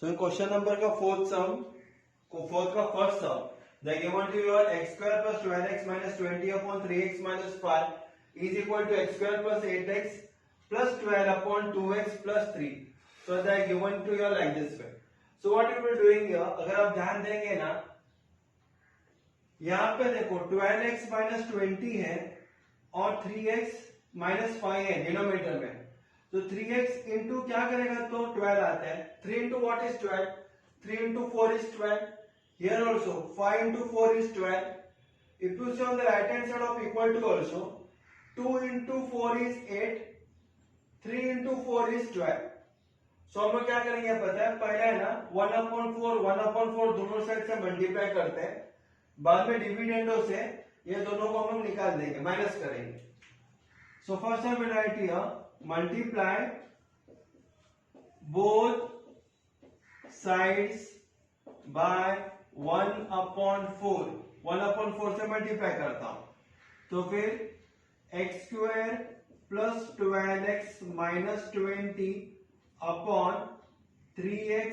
So in question number का fourth का first sum, they given to you x square plus 12x minus 20 upon 3x minus 5 is equal to x square plus 8x plus 12 upon 2x plus 3. So they are given to you like this way. So what you will be doing here, अगर आप ध्यान देंगे ना, यहाँ पे देखो 12x minus 20 है और 3x minus 5 है डिनोमिनेटर में. तो 3x इंटू क्या करेगा तो 12 आता है. 3 into what is 12? 3 into 4 is 12. Here also 5 into 4 is 12. If you see on the right hand side of equal to also 2 into 4 is 8. 3 into 4 is 12. So हम लोग क्या करेंगे पता है, पहले है ना 1/4 दोनों साइड से मल्टीप्लाई करते हैं, बाद में डिविडेंडो से ये दोनों को हम लोग निकाल देंगे, माइनस करेंगे. So first I will write here multiply both sides by 1/4. 1/4 से मल्टीप्लाई करता हूं तो फिर x square plus 12x minus 20 upon 3x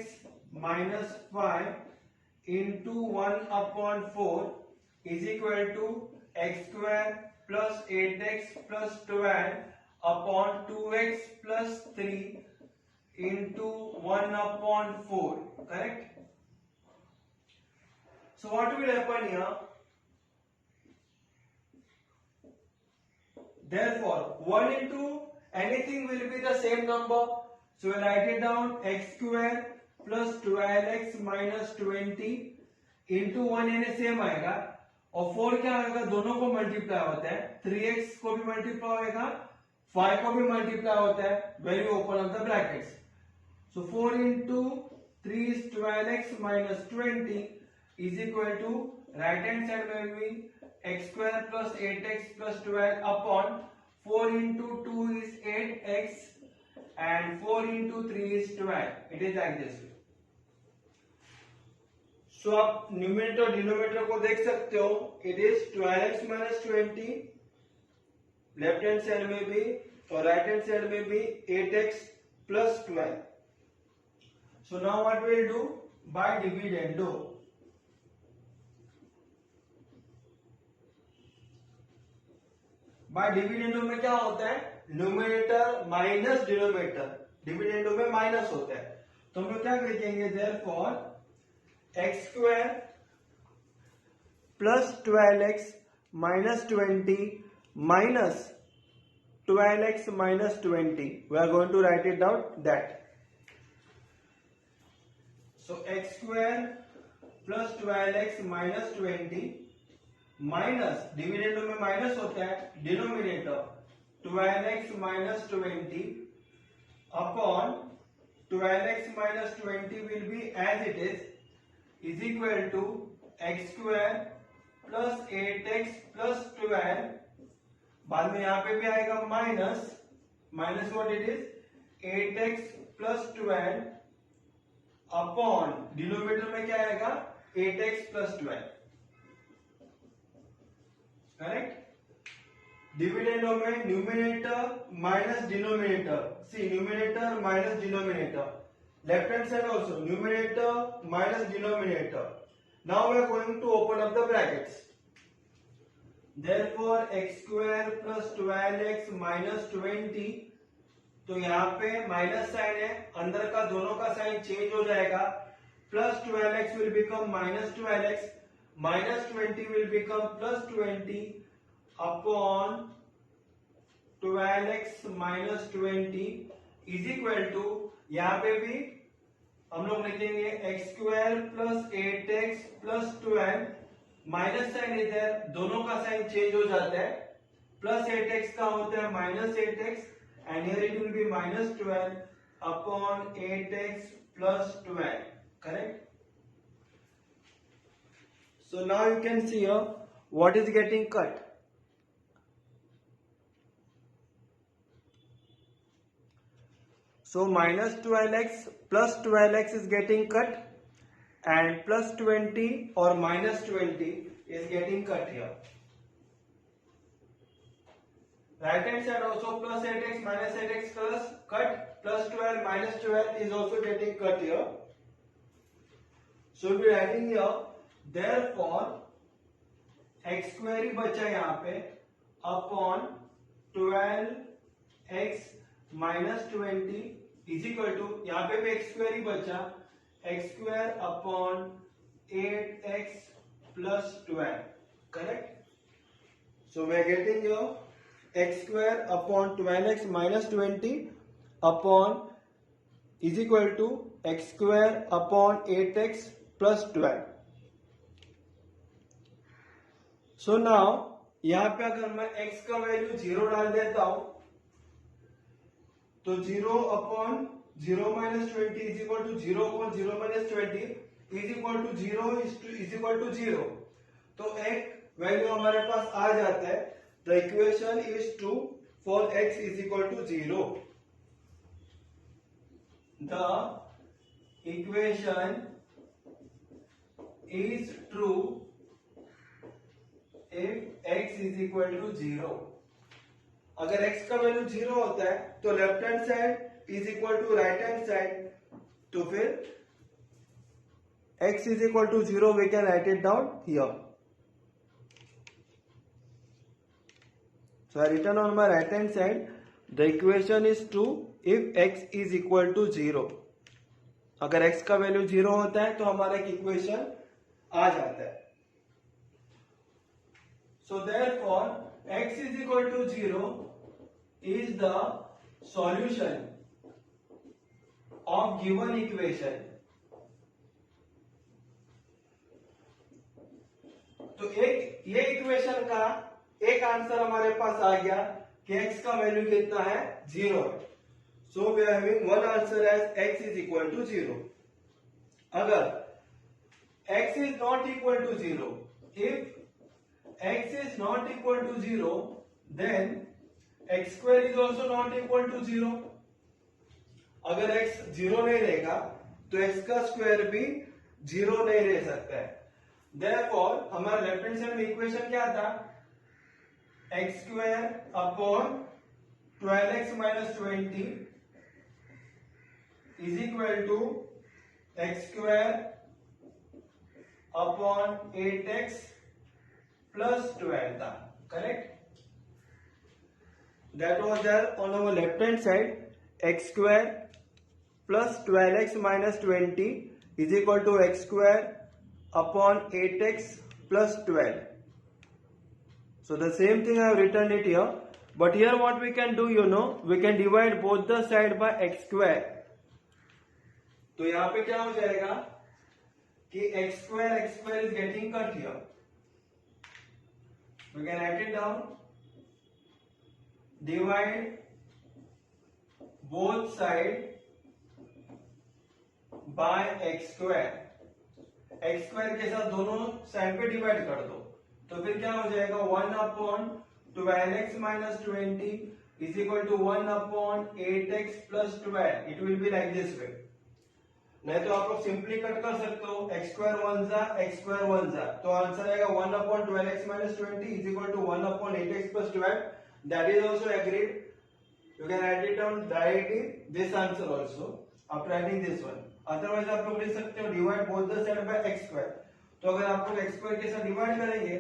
minus 5 into 1/4 is equal to x square plus 8x plus 12 upon 2x plus 3 into 1/4. Correct? So what will happen here? Therefore 1 into anything will be the same number. So we'll write it down x square plus 12x minus 20 into 1 यानी same आएगा और 4 क्या आएगा, दोनों को multiply होता है, 3x को भी मल्टीप्लाई होगा, 5 को भी मल्टीप्लाई होता है when you open up the brackets. So 4 into 3 is 12x minus 20 is equal to right hand side will be x square plus 8x plus 12 upon 4 into 2 is 8x and 4 into 3 is 12. It is like this way. So आप numerator और denominator को देख सकते हो. It is 12x minus 20 left hand side में भी और right hand side में भी 8x plus 12. So now what we will do? By dividendo. By dividendo में क्या होता है, न्यूमरेटर माइनस डिनोमिनेटर, डिविडेंडो में माइनस होता है, तो हम लोग क्या लिखेंगे, therefore x square plus 12x minus 20 minus 12x minus 20. We are going to write it down that. So x square plus 12x minus 20 minus dividendo में माइनस होता है, denominator 12x minus 20 upon 12x minus 20 will be as it is equal to x square plus 8x plus 12. बाद में यहां पे भी आएगा minus what it is 8x plus 12 upon denominator में क्या आएगा 8x प्लस 12. करेक्ट. डिविडेंडो में numerator minus denominator, see numerator minus denominator, left hand side also numerator minus denominator. Now we are going to open up the brackets. Therefore x square plus 12x minus 20. तो यहाँ पे minus sign है, अंदर का दोनों का sign change हो जाएगा. Plus 12x will become minus 12x, minus 20 will become plus 20 upon 12x minus 20 is equal to, यहाँ पे भी हम लोग लिखेंगे x square plus 8x plus 12 minus sign इधर, दोनों का साइन चेंज हो जाता है, प्लस 8x का होता है minus 8x and here it will B minus 12 upon 8x plus 12. Correct. So now you can see here what is getting cut. So minus 12x plus 12x is getting cut and plus 20 or minus 20 is getting cut here. Right hand side also plus 8x minus 8x plus cut, plus 12 minus 12 is also getting cut here. So be writing here therefore x square ही बचा यहाँ पे upon 12x minus 20 is equal to, यहाँ पे भी x square ही बचा, x square upon 8x plus 12, correct. So we are getting your x square upon 12x minus 20 upon is equal to x square upon 8x plus 12. So now यहां पे अगर मैं x का वैल्यू 0 डाल देता हूं तो 0 upon 0 minus 20 is equal to 0 upon 0 minus 20 is equal to 0 is equal to 0. तो एक वैल्यू हमारे पास आ जाता है. The equation is true for x is equal to 0. The equation is true if x is equal to 0. अगर x का value 0 होता है तो left hand side is equal to right hand side, तो फिर x is equal to 0 we can write it down here. So I written on my right hand side the equation is true if x is equal to 0. अगर x का value 0 होता है तो हमारा एक equation आ जाता है. So therefore x is equal to 0 is the solution of given equation. तो एक ये इक्वेशन का एक आंसर हमारे पास आ गया कि x का वैल्यू कितना है, 0 है. So we are having one answer as x is equal to 0. अगर x is not equal to 0, if x is not equal to 0, then x square is also not equal to 0. अगर x 0 नहीं रहेगा तो x का square भी 0 नहीं रह सकता है. Therefore हमारा लेफ्ट हैंड साइड में इक्वेशन क्या था, x square upon 12x minus 20 is equal to x square upon 8x plus 12 था, correct. That was there on our left hand side. X square plus 12x minus 20 is equal to x square upon 8x plus 12. So the same thing I have written it here, but here what we can do, we can divide both the side by x square. तो यहाँ पे क्या हो जाएगा कि x square is getting cut here. We can write it down. Divide both sides by x square. x square के साथ दोनों साइड पे डिवाइड कर दो तो फिर क्या हो जाएगा, 1 upon 12x minus 20 is equal to 1 upon 8x plus 12. It will be like this way. नहीं तो आप लोग सिंपली कट कर सकते हो, x स्क्वायर 1 जा x स्क्वायर 1 जा, तो आंसर आएगा 1 upon 12x minus 20 is equal to 1 upon 8x plus 12. That is also agreed. You can write it down directly this answer also after writing this one. Otherwise आप लोग लिख सकते हो divide both the side by x square. तो अगर आप लोग x square के साथ डिवाइड करेंगे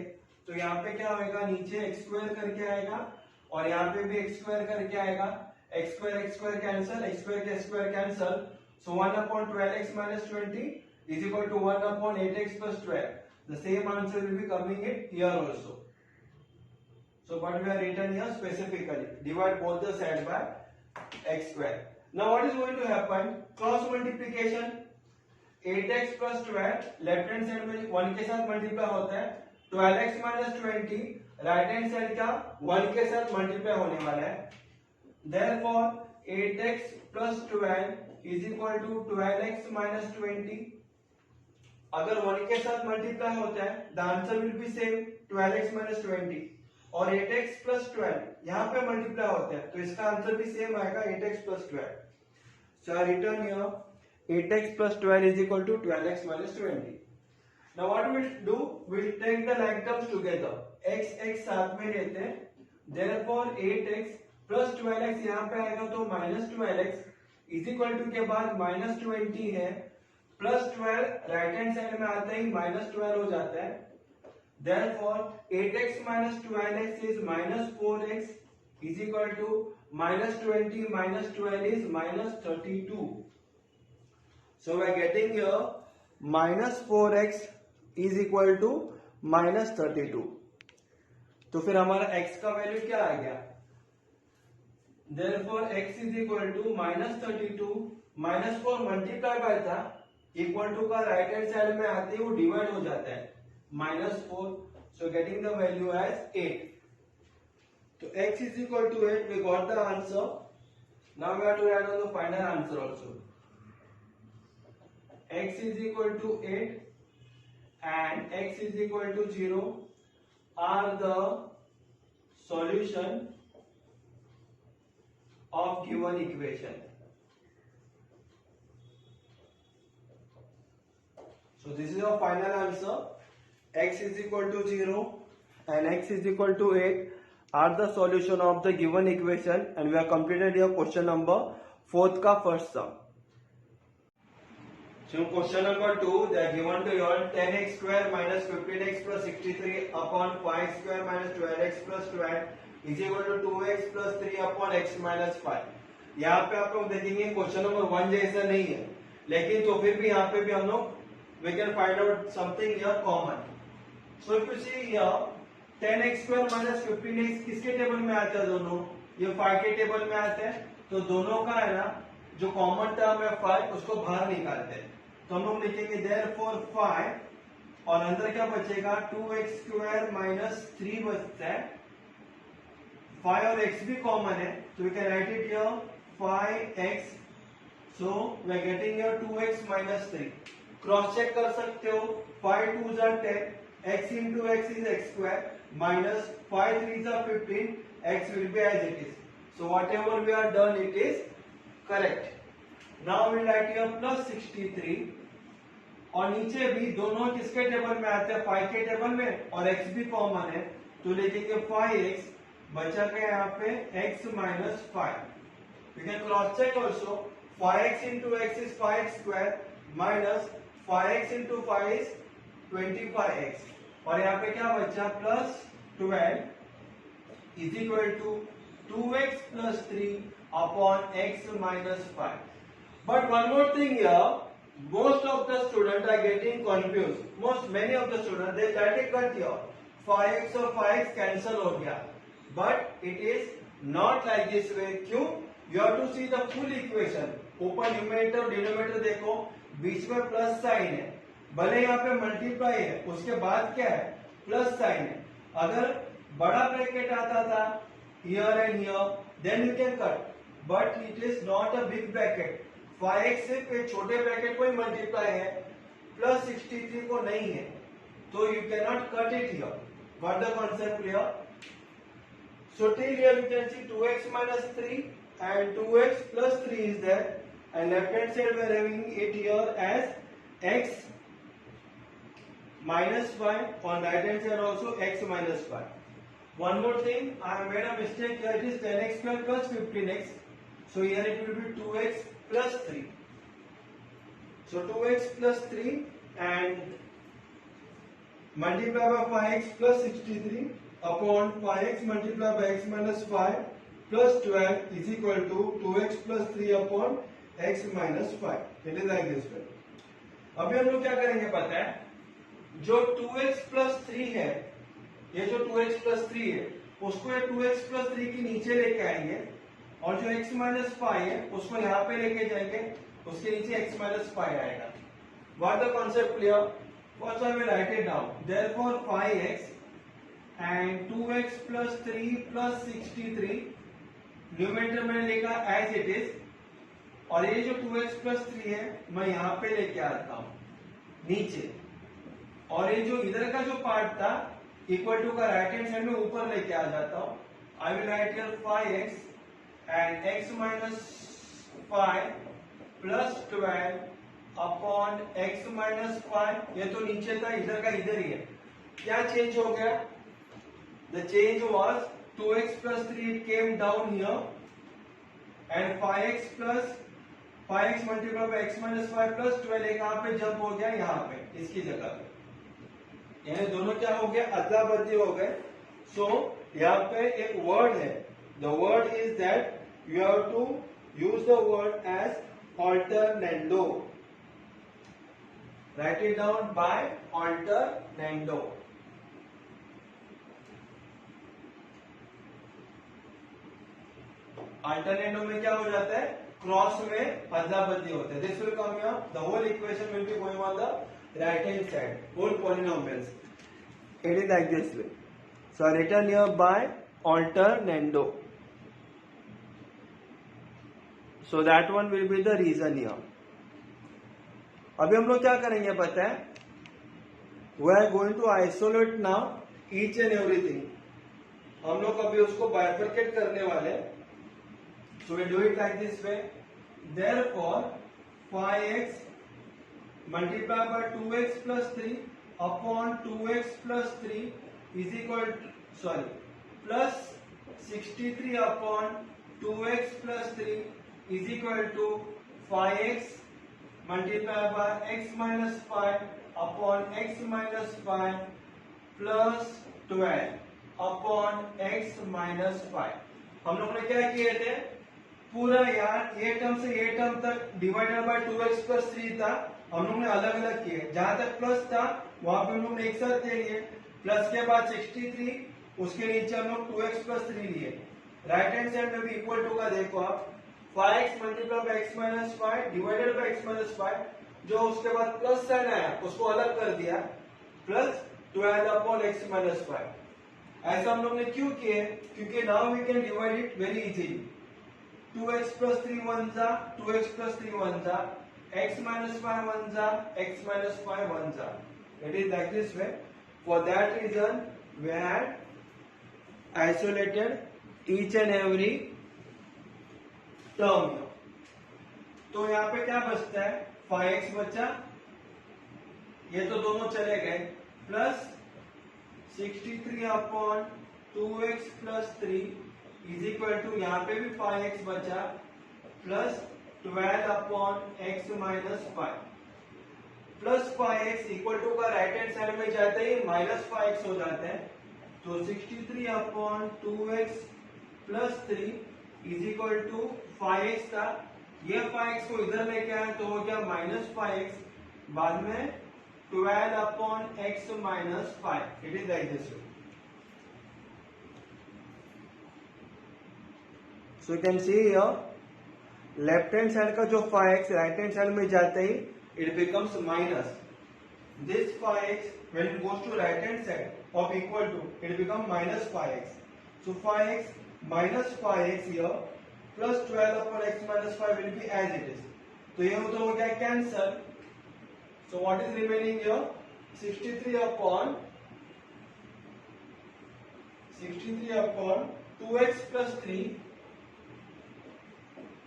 तो यहाँ पे क्या होगा, नीचे x स्क्वायर करके आएगा और यहाँ पे भी x स्क्वायर करके आएगा. x square cancel, x square के square cancel. So 1 upon 12x minus 20 is equal to 1 upon 8x plus 12. The same answer will be coming in here also. So what we have written here specifically, divide both the sides by x square. Now what is going to happen? Cross multiplication. 8x plus 12 left hand side में 1 के साथ multiply होता है. 12x minus 20 right hand side का 1 के साथ multiply होने वाला है. Therefore 8x plus 12 is equal to 12x minus 20. अगर 1 के साथ मल्टीप्लाई होता है the answer will be same 12x minus 20. और 8x plus 12 यहाँ पे मल्टीप्लाई होता है तो इसका आंसर भी सेम आएगा 8x plus 12. So return here 8x plus 12 is equal to 12x minus 20. Now what we'll do, we'll take the like terms together. x साथ में रहते हैं. Therefore 8x plus 12x यहाँ पे आएगा तो minus 12x is equal to के बाद माइनस 20 है प्लस 12 राइट हैंड साइड में आते ही माइनस 12 हो जाता है. Therefore 8x minus 12x is minus 4x is equal to minus 20 minus 12 is minus 32. So we are getting here minus 4x is equal to minus 32. तो फिर हमारा x का value क्या आ गया? Therefore x is equal to minus 32 minus 4 multiply by था, equal to का right hand side में आते ही वो डिवाइड हो जाता है -4. So getting the value as 8. So x is equal to 8. We got the answer. Now we have to write on the final answer also. X is equal to 8 and x is equal to 0 are the solution of given equation. So this is our final answer. X is equal to 0 and x is equal to 8 are the solution of the given equation, and we have completed your question number 4th का first sum. So question number 2, they are given to you 10x square minus 15x plus 63 upon 5 square minus 12x plus 12 is equal to 2x plus 3 upon x minus 5. यहाँ पे आप लोग देखेंगे question number 1 जैसा नहीं है, लेकिन तो फिर भी यहाँ पे भी हम लोग we can find out something here common. So if you see here 10x square minus 15x किसके टेबल में आता है? दोनों ये 5 के टेबल में आते हैं. तो दोनों का है ना जो कॉमन टर्म है 5 उसको बाहर निकालते हैं. तो हम लोग लिखेंगे therefore 5 और अंदर क्या बचेगा 2x square minus 3 बचता है. 5 और x भी कॉमन है तो we can write it here 5x. So we are getting here 2x minus 3. Cross check कर सकते हो. 5 2s are 10. X into x is x square minus 5 3s are 15. X will be as it is. So whatever we are done, it is correct. Now we write here plus 63 और नीचे भी दोनों किसके table में आते हैं? 5 के table में और x भी कॉमन है तो लिखेंगे 5x. बचा गया यहाँ पे x minus 5. We can cross check also. 5x into x is 5x square minus 5x into 5 is 25x. और यहाँ पे क्या बचा? Plus 12 is equal to 2x plus 3 upon x minus 5. But one more thing here, most of the students are getting confused. Many of the students they try to cut here 5x और 5x cancel हो गया, but it is not like this way. क्यों? You have to see the full equation. ऊपर numerator denominator देखो, बीच में plus sign है, भले यहाँ पे मल्टीप्लाई है उसके बाद क्या है? प्लस साइन है. अगर बड़ा ब्रैकेट आता था here and here then you can cut, but it is not a big bracket. 5x सिर्फ एक छोटे ब्रैकेट को ही मल्टीप्लाई है, प्लस 63 को नहीं है, तो you can not cut it here. Got the concept clear? So till here you can see 2x minus 3 and 2x plus 3 is there, and left hand side we are having it here as x minus 5, on right hand side also x minus 5. One more thing, I have made a mistake here. It is 10x square plus 15x. So here it will be 2x plus 3. So 2x plus 3 and multiply by 5x plus 63 upon 5x multiply by x minus 5 plus 12 is equal to 2x plus 3 upon x minus 5. It is like this way. अभी हम लोग क्या करेंगे पता है? जो 2x plus 3 है, ये जो 2x plus 3 है उसको ये 2x plus 3 के नीचे लेके आएंगे, और जो x minus 5 है उसको यहाँ पे लेके जाएंगे, उसके नीचे x minus 5 आएगा. What the concept clear? First I will write it down. Therefore 5x and 2x plus 3 plus 63 numerator मैंने लिखा एज इट इज, और ये जो 2x plus 3 है मैं यहाँ पे लेके आता हूँ नीचे, और ये जो इधर का जो पार्ट था इक्वल टू का राइट हैंड साइड में ऊपर लेके आ जाता हूँ. I will write here 5x and x minus 5 plus 12 upon x minus 5. ये तो नीचे था, इधर का इधर ही है. क्या चेंज हो गया? The change was 2x plus 3 came down here and 5x plus 5x multiply by x minus 5 plus 12 एक यहाँ पे जंप हो गया यहाँ पे इसकी जगह पे, यानी दोनों क्या हो गया अदला बदली हो गए। सो यहाँ पे एक वर्ड है, the word is that you have to use the word as alternando, write it down by alternando। Alternando में क्या हो जाता है, क्रॉस में अदला बदली होता है। This will come here, the whole equation will be going on the right hand side, whole polynomials, it is like this way. So return here by alternando, so that one will be the reason here. अभी हम लोग क्या करेंगे पता है, we are going to isolate now each and everything. हम लोग अभी उसको बाइफरकेट करने वाले हैं। So we do it like this way. Therefore, 5x multiplied by 2x plus 3 upon 2x plus 3 is equal to, plus 63 upon 2x plus 3 is equal to 5x multiplied by x minus 5 upon x minus 5 plus 12 upon x minus 5। हम लोग ने क्या किए थे, पूरा यार ये term से ये टर्म तक डिवाइडेड बाय 2x प्लस 3 था, हम लोग ने अलग अलग किए। जहां तक प्लस था वहां पे हम लोग ने एक साथ ले लिए, प्लस के बाद 63, उसके नीचे हम लोग 2x प्लस 3 लिए। राइट हैंड साइड में भी इक्वल टू का देखो आप, 5x multiply by x minus 5 divided by x minus 5, जो उसके बाद प्लस साइन आया उसको अलग कर दिया, प्लस 12 अपॉन x माइनस 5। ऐसा हम लोग ने क्यों किए, क्योंकि now we can divide it very easily. 2x plus 3 1 जा, 2x plus 3 1 जा, x minus 5 1 जा, x minus 5 1 जा। It is like this way. For that reason, we had isolated each and every term। तो यहाँ पे क्या बचता है, 5x बचा, ये तो दोनों चले गए, plus 63 upon 2x plus 3 is equal to, यहाँ पे भी 5x बचा, plus 12 upon x minus 5 plus 5x equal to का राइट हैंड साइड में जाते ही माइनस 5x हो जाते हैं। तो 63 upon 2x plus 3 is equal to 5x था, ये 5x को इधर लेके आए तो हो गया माइनस 5x, बाद में 12 upon x minus 5। It is like this. So you can see here, left hand side का जो 5x राइट हैंड साइड में जाते ही it becomes minus. This 5x when it goes to right hand side of equal to, it becomes minus 5x. So 5x minus 5x here plus 12 upon x minus 5 will be as it is. तो ये तो हो गया cancel. So what is remaining here? 63 upon 2x plus 3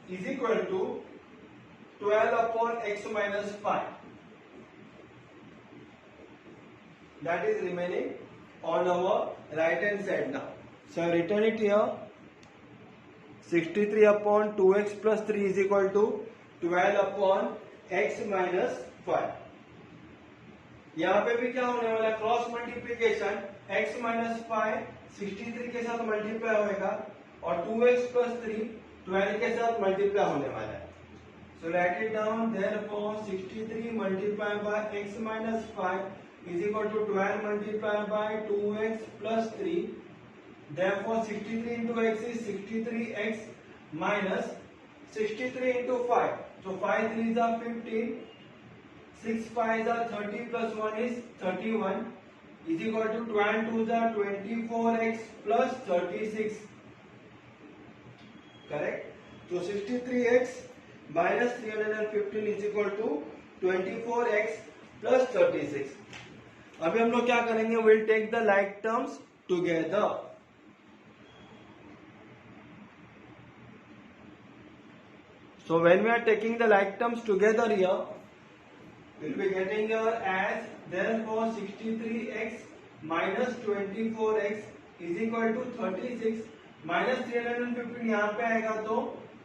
is equal to 12 upon x minus 5. That is remaining on our right hand side now. So I written it here. 63 upon 2x plus 3 is equal to 12 upon x minus 5. यहाँ पे भी क्या होने वाला है, cross multiplication, x minus 5 63 के साथ multiply होगा और 2x प्लस 3 12 के साथ मल्टीप्लाई होने वाला है। So write it down, therefore 63 multiply by x minus 5 is equal to 12 multiply by 2x plus 3। Therefore 63 into x is 63x minus 63 into 5. So 5 3s are 15, 6 5s are 30 plus 1 is 31 is equal to 12 2s are 24x plus 36. Correct? So 63x minus 315 is equal to 24x plus 36. अभी हम लोग क्या करेंगे, we'll take the like terms together. So when we are taking the like terms together here, we'll be getting here as, therefore 63x minus 24x is equal to 36 minus 315 यहाँ पे आएगा तो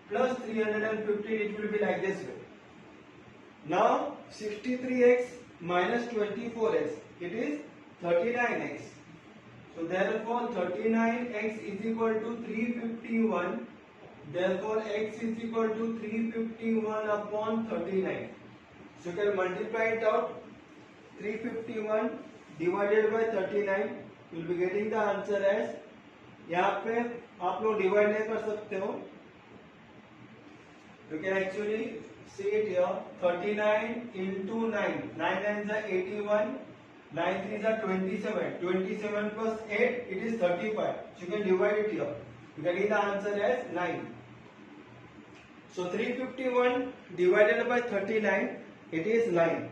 plus 315, it will be like this way. Now 63x minus 24x, it is 39x. So therefore 39x is equal to 351. Therefore x is equal to 351 upon 39. So you can multiply it out. 351 divided by 39, you will be getting the answer as, यहाँ पे आप लोग divide नहीं कर सकते हो. You can actually see it here. 39 into 9. 9 9s are 81. 9 3s are 27. 27 plus 8, it is 35. So you can divide it here. You can get the answer as 9. So 351 divided by 39, it is 9.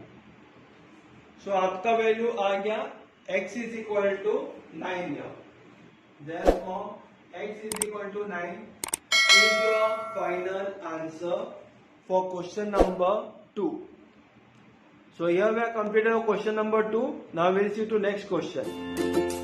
So आपका value आ गया x is equal to 9 here. Therefore x is equal to 9 is your final answer for question number 2. So here we have completed our question number 2. Now we will see to next question.